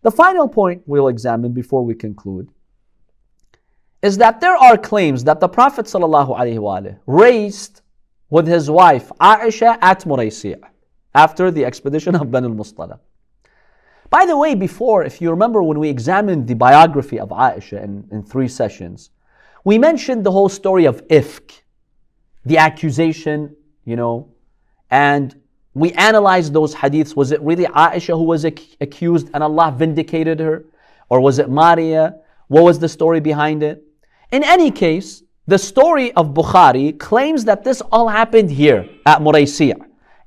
The final point we'll examine before we conclude is that there are claims that the Prophet ﷺ raised with his wife Ayesha at Muraysia after the expedition of Bani al-Mustalaq. By the way, before, if you remember when we examined the biography of Ayesha in 3 sessions, we mentioned the whole story of ifk, the accusation, and we analyzed those hadiths. Was it really Ayesha who was accused and Allah vindicated her? Or was it Maria? What was the story behind it? In any case, the story of Bukhari claims that this all happened here at Muraysia,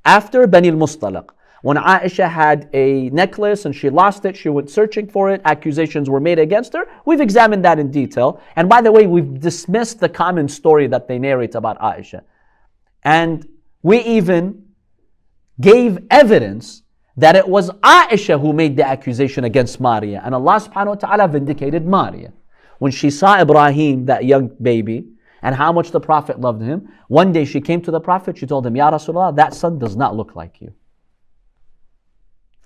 after Bani al-Mustalaq. When Ayesha had a necklace and she lost it, she went searching for it, accusations were made against her. We've examined that in detail. And by the way, we've dismissed the common story that they narrate about Ayesha. And we even gave evidence that it was Ayesha who made the accusation against Maria. And Allah subhanahu wa ta'ala vindicated Maria. When she saw Ibrahim, that young baby, and how much the Prophet loved him, one day she came to the Prophet, she told him, Ya Rasulullah, that son does not look like you.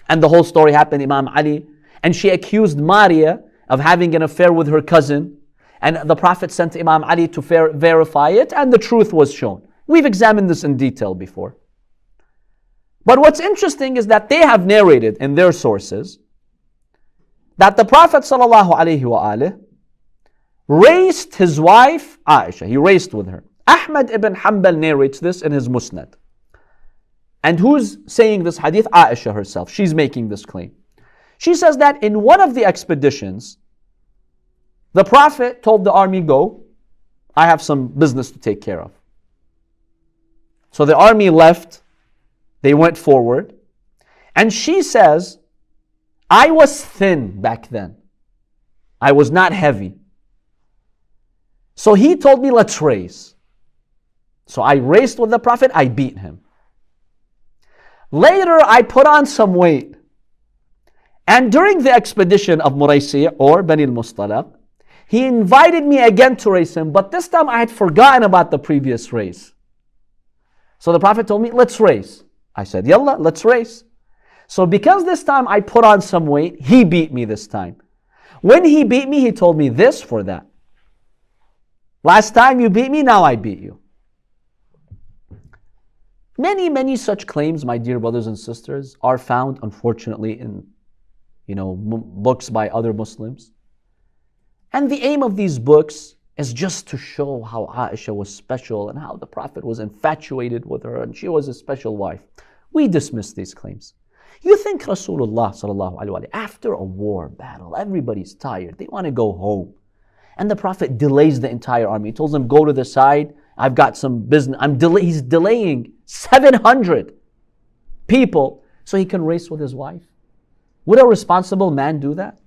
And the whole story happened, Imam Ali. And she accused Maria of having an affair with her cousin. And the Prophet sent Imam Ali to verify it, and the truth was shown. We've examined this in detail before. But what's interesting is that they have narrated in their sources that the Prophet ﷺ raised his wife Ayesha. He raced with her. Ahmad ibn Hanbal narrates this in his Musnad. And who's saying this hadith? Ayesha herself. She's making this claim. She says that in one of the expeditions, the Prophet told the army, go, I have some business to take care of. So the army left, they went forward, and she says, I was thin back then. I was not heavy. So he told me, let's race. So I raced with the Prophet, I beat him. Later, I put on some weight. And during the expedition of Muraysia or Bani al-Mustalaq, he invited me again to race him, but this time I had forgotten about the previous race. So the Prophet told me, let's race. I said, Yallah, let's race. So because this time I put on some weight, he beat me this time. When he beat me, he told me this for that. Last time you beat me, now I beat you. Many such claims, my dear brothers and sisters, are found, unfortunately, in books by other Muslims. And the aim of these books is just to show how Ayesha was special and how the Prophet was infatuated with her and she was a special wife. We dismiss these claims. You think Rasulullah sallallahu alaihi wasallam, after a war battle, everybody's tired, they want to go home. And the Prophet delays the entire army. He tells them, go to the side, I've got some business. He's delaying 700 people so he can race with his wife. Would a responsible man do that?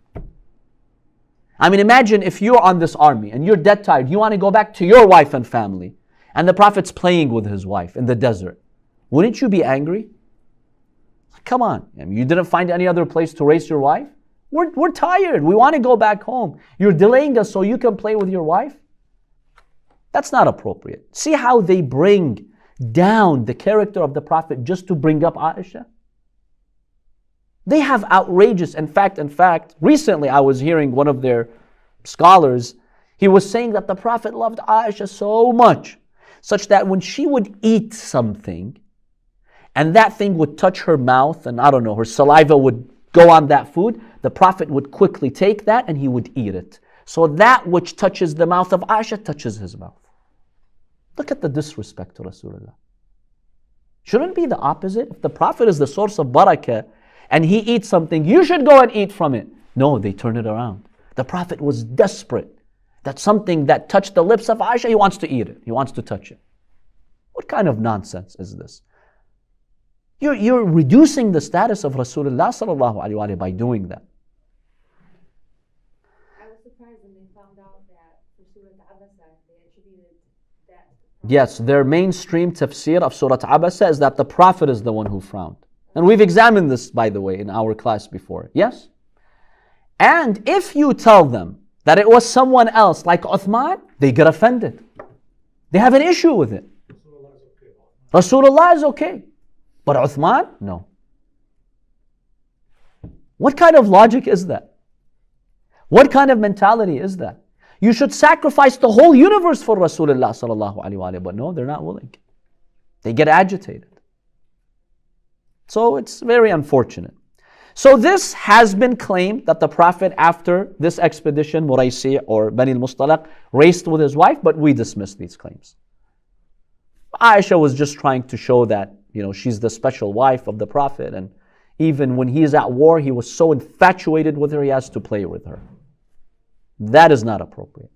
I mean, imagine if you're on this army and you're dead tired, you want to go back to your wife and family, and the Prophet's playing with his wife in the desert. Wouldn't you be angry? Come on, you didn't find any other place to race your wife? We're tired, we want to go back home. You're delaying us so you can play with your wife? That's not appropriate. See how they bring down the character of the Prophet just to bring up Ayesha? They have outrageous, in fact, recently I was hearing one of their scholars, he was saying that the Prophet loved Ayesha so much, such that when she would eat something, and that thing would touch her mouth, and her saliva would go on that food, the Prophet would quickly take that and he would eat it. So that which touches the mouth of Ayesha touches his mouth. Look at the disrespect to Rasulullah. Shouldn't it be the opposite? If the Prophet is the source of barakah, and he eats something, you should go and eat from it. No, they turn it around. The Prophet was desperate that something that touched the lips of Ayesha, he wants to eat it. He wants to touch it. What kind of nonsense is this? You're reducing the status of Rasulullah sallallahu alaihi wasallam by doing that. I was surprised when they found out that for Surah Abasa, they attributed that. Yes, their mainstream tafsir of Surah Abasa is that the Prophet is the one who frowned. And we've examined this, by the way, in our class before. Yes? And if you tell them that it was someone else, like Uthman, they get offended. They have an issue with it. Rasulullah is okay. But Uthman, no. What kind of logic is that? What kind of mentality is that? You should sacrifice the whole universe for Rasulullah sallallahu alaihi wasallam, but no, they're not willing. They get agitated. So it's very unfortunate. So this has been claimed that the Prophet, after this expedition, Muraysia or Bani al-Mustalaq, raced with his wife, but we dismiss these claims. Ayesha was just trying to show that, she's the special wife of the Prophet, and even when he is at war, he was so infatuated with her, he has to play with her. That is not appropriate.